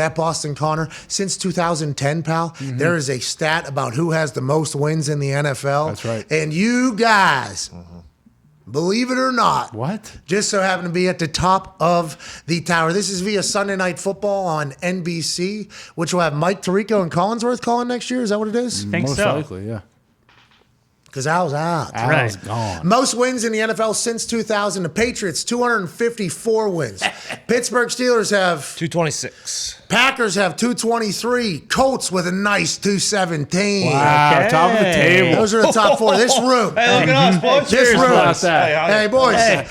at Boston Connor, since 2010, pal, there is a stat about who has the most wins in the NFL. That's right. And you guys, believe it or not, What? just so happen to be at the top of the tower. This is via Sunday Night Football on NBC, which will have Mike Tirico and Collinsworth calling next year. Is that what it is? Think Most so. likely, yeah. Because Al's out. Al's Right. gone. Most wins in the NFL since 2000. The Patriots, 254 wins. Pittsburgh Steelers have 226. Packers have 223. Colts with a nice 217. Wow, Okay. top of the table. Those are the top four. This room. Hey, look at us, boys. This room. about that? Hey, boys. Hey,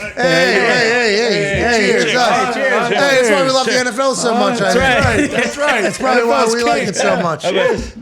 cheers. Cheers. Us. Cheers. Hey, that's why we love the NFL so much. That's right. That's right. That's probably why we like it so much.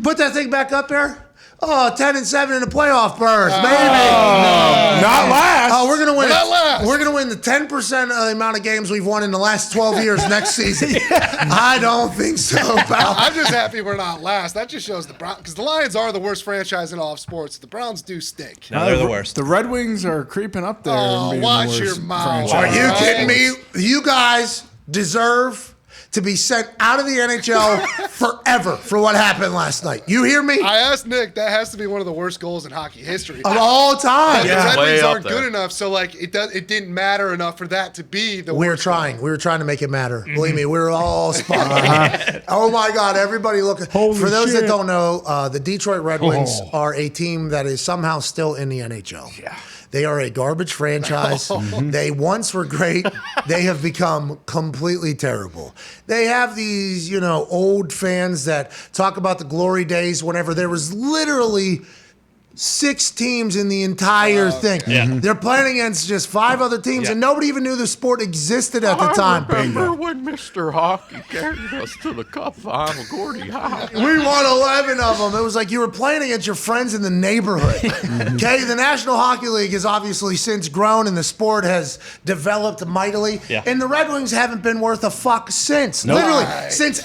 Put that thing back up there. Oh, 10-7 in the playoff berth, baby. Not last. Oh, we're gonna win. Not last. We're gonna win the 10% of the amount of games we've won in the last 12 years next season. I don't think so, pal. I'm just happy we're not last. That just shows the Browns, because the Lions are the worst franchise in all of sports. The Browns do stink. No, they're the worst. The Red Wings are creeping up there. Oh, and being watch the worst your mouth. Are franchise. you Right. kidding me? You guys deserve to be sent out of the NHL forever for what happened last night. You hear me? I asked Nick, that has to be one of the worst goals in hockey history. Of all time. The Red Way Wings up aren't there. good enough, so like it didn't matter enough for that to be the We were worst trying. We were trying to make it matter. Believe me, we were all spot on. Oh my God! Everybody look. Holy For those shit. that don't know, the Detroit Red Wings are a team that is somehow still in the NHL. Yeah. They are a garbage franchise. They once were great. They have become completely terrible. They have these, old fans that talk about the glory days whenever there was literally 6 teams in the entire thing. Yeah. They're playing against just 5 other teams, and nobody even knew the sport existed at the time. Remember when Mr. Hockey carried us to the cup final, Gordy Howe? We won 11 of them. It was like you were playing against your friends in the neighborhood. Okay, the National Hockey League has obviously since grown, and the sport has developed mightily. Yeah. And the Red Wings haven't been worth a fuck since. Literally, since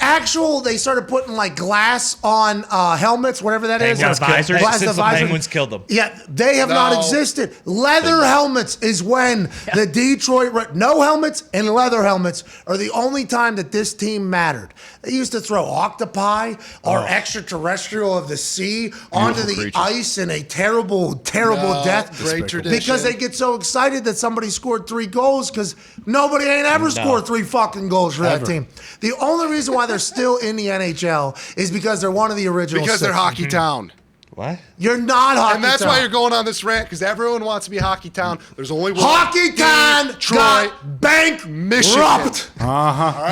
they started putting like glass on helmets, whatever that is. Penguins visors. Glass Since the visors. Penguins killed them. Yeah, they have not No. existed. Leather helmets is when the Detroit no helmets and leather helmets are the only time that this team mattered. They used to throw octopi or extraterrestrial of the sea onto the creatures. ice in a terrible, terrible No, death. great tradition. Because they get so excited that somebody scored 3 goals because nobody ain't ever scored 3 fucking goals for that team. The only reason why they're still in the NHL is because they're one of the original because they're 6. Hockey Town. What? You're not Hockey And that's Town. why you're going on this rant, because everyone wants to be Hockey Town. There's only one. Hockey Town Detroit. got bankrupt. Michigan.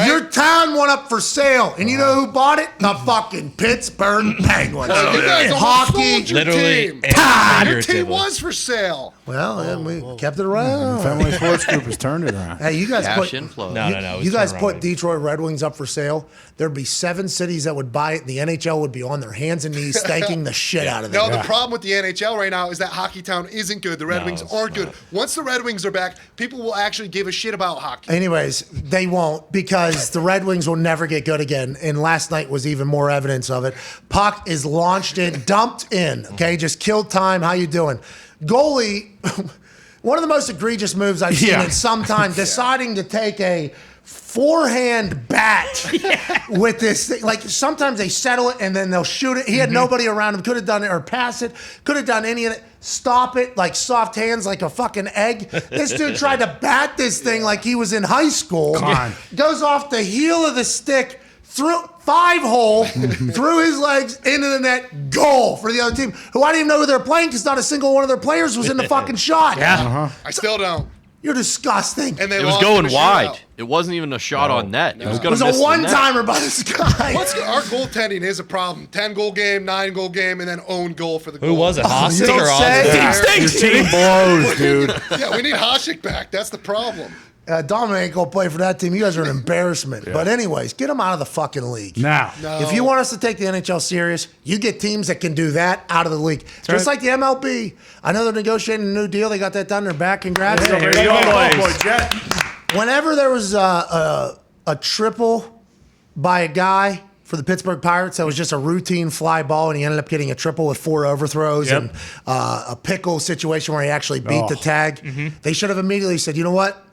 Your town went up for sale, and you know who bought it? The fucking Pittsburgh Penguins. You guys almost Hockey. sold your Literally team. and Your team figuratively. was for sale. Well, and we kept it around. Family Sports Group has turned it around. Hey, you guys Cash put inflow. No, it was you guys turned put around. Detroit Red Wings up for sale. There'd be 7 cities that would buy it. And the NHL would be on their hands and knees thanking the shit out of them. No, the problem with the NHL right now is that Hockey Town isn't good. The Red No, Wings it's aren't good. not. Once the Red Wings are back, people will actually give a shit about hockey. Anyways, they won't because the Red Wings will never get good again. And last night was even more evidence of it. Puck is launched in, dumped in. Okay, just killed time. How you doing? Goalie, one of the most egregious moves I've seen in some time, deciding to take a forehand bat with this thing. Like sometimes they settle it and then they'll shoot it. He had nobody around him. Could have done it or pass it. Could have done any of it. Stop it like soft hands like a fucking egg. This dude tried to bat this thing like he was in high school. Come on. Goes off the heel of the stick through 5-hole, through his legs into the net, goal for the other team, who I didn't even know who they were playing because not a single one of their players was in the fucking shot. Yeah. I still don't. You're disgusting. And they It was lost going in a wide. shootout. It wasn't even a shot on net. It was It going was to miss a the net. one-timer by this guy. Our goaltending is a problem. 10-goal game, 9-goal game, and then own goal for the goal. Who was it? you Hostic don't or say. Oscar? Your team blows, dude. Yeah, we need Hasek back. That's the problem. Dominic ain't gonna play for that team. You guys are an embarrassment. But anyways, get them out of the fucking league. Now. If you want us to take the NHL serious, you get teams that can do that out of the league. Just like the MLB. I know they're negotiating a new deal. They got that done. They're back. Congrats. There you go, boys. Jet. Whenever there was a triple by a guy for the Pittsburgh Pirates, that was just a routine fly ball, and he ended up getting a triple with 4 overthrows Yep. and a pickle situation where he actually beat the tag. They should have immediately said, you know what?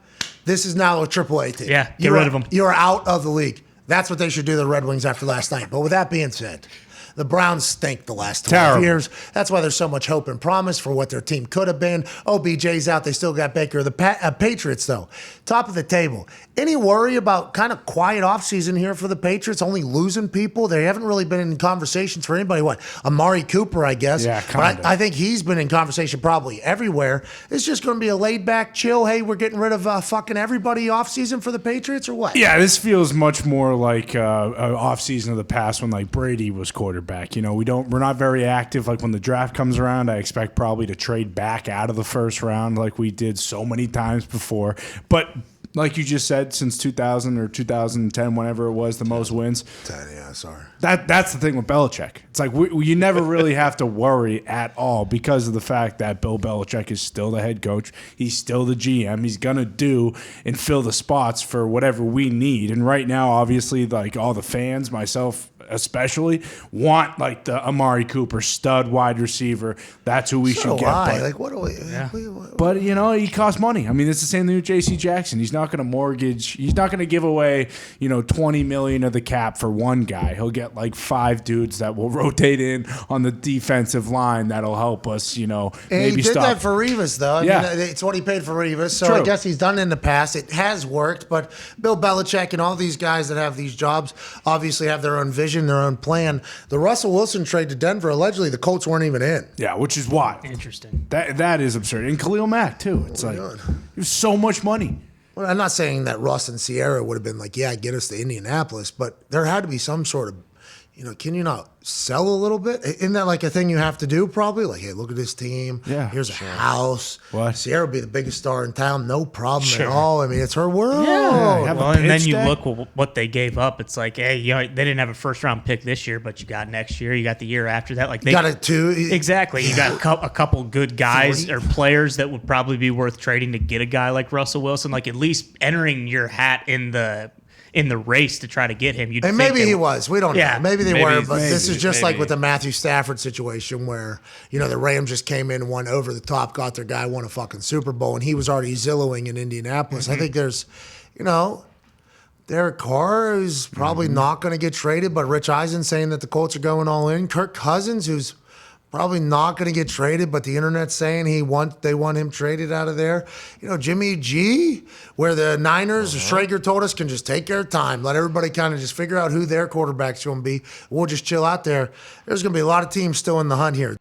This is now a AAA team. Yeah, get rid of him. You're out of the league. That's what they should do to the Red Wings after last night. But with that being said, the Browns stink the last 12 Terrible. years. That's why there's so much hope and promise for what their team could have been. OBJ's out. They still got Baker. The Patriots, though, top of the table. Any worry about kind of quiet offseason here for the Patriots, only losing people? They haven't really been in conversations for anybody. What? Amari Cooper, I guess. Yeah, But kind of. I think he's been in conversation probably everywhere. It's just going to be a laid-back, chill, hey, we're getting rid of fucking everybody offseason for the Patriots, or what? Yeah, this feels much more like an off season of the past when like Brady was quarterback. You know, we're not very active. Like when the draft comes around, I expect probably to trade back out of the first round like we did so many times before. But like you just said, since 2000 or 2010, whenever it was, the most wins. Yeah, sorry. That's the thing with Belichick. It's like you never really have to worry at all because of the fact that Bill Belichick is still the head coach. He's still the GM. He's going to do and fill the spots for whatever we need. And right now, obviously, like all the fans, myself especially, want like the Amari Cooper stud wide receiver. That's who we should get. But, like, what do we? Yeah. But, you know, he costs money. I mean, it's the same thing with J.C. Jackson. He's not going to mortgage. He's not going to give away, you know, $20 million of the cap for one guy. He'll get like 5 dudes that will rotate in on the defensive line that'll help us, you know, And maybe he did stop. that for Rivas, though. I Yeah. mean, it's what he paid for Rivas, so True. I guess he's done it in the past. It has worked, but Bill Belichick and all these guys that have these jobs obviously have their own vision, their own plan. The Russell Wilson trade to Denver, allegedly the Colts weren't even in. Yeah, which is why. Interesting. That is absurd. And Khalil Mack, too. It's like, there's so much money. Well, I'm not saying that Russ and Sierra would have been like, yeah, get us to Indianapolis, but there had to be some sort of, you know, can you not sell a little bit? Isn't that like a thing you have to do probably? Like, hey, look at this team. Yeah, Here's a house. What? Sierra would be the biggest star in town. No problem Sure. at all. I mean, it's her world. have a Well, and then pitch you deck. look what they gave up. It's like, hey, you know, they didn't have a first round pick this year, but you got next year. You got the year after that. Like they Got it too. Exactly. You got a couple good guys 40. or players that would probably be worth trading to get a guy like Russell Wilson. Like at least entering your hat in the race to try to get him. You'd And think maybe they he would- was. We don't Yeah, know. Maybe they maybe- were. But this is just like maybe. with the Matthew Stafford situation where, you know, the Rams just came in, won over the top, got their guy, won a fucking Super Bowl, and he was already zillowing in Indianapolis. I think there's, you know, Derek Carr is probably not going to get traded, but Rich Eisen saying that the Colts are going all in. Kirk Cousins, who's probably not going to get traded, but the internet's saying they want him traded out of there. You know, Jimmy G, where the Niners, Schrager told us, can just take their time. Let everybody kind of just figure out who their quarterback's going to be. We'll just chill out there. There's going to be a lot of teams still in the hunt here.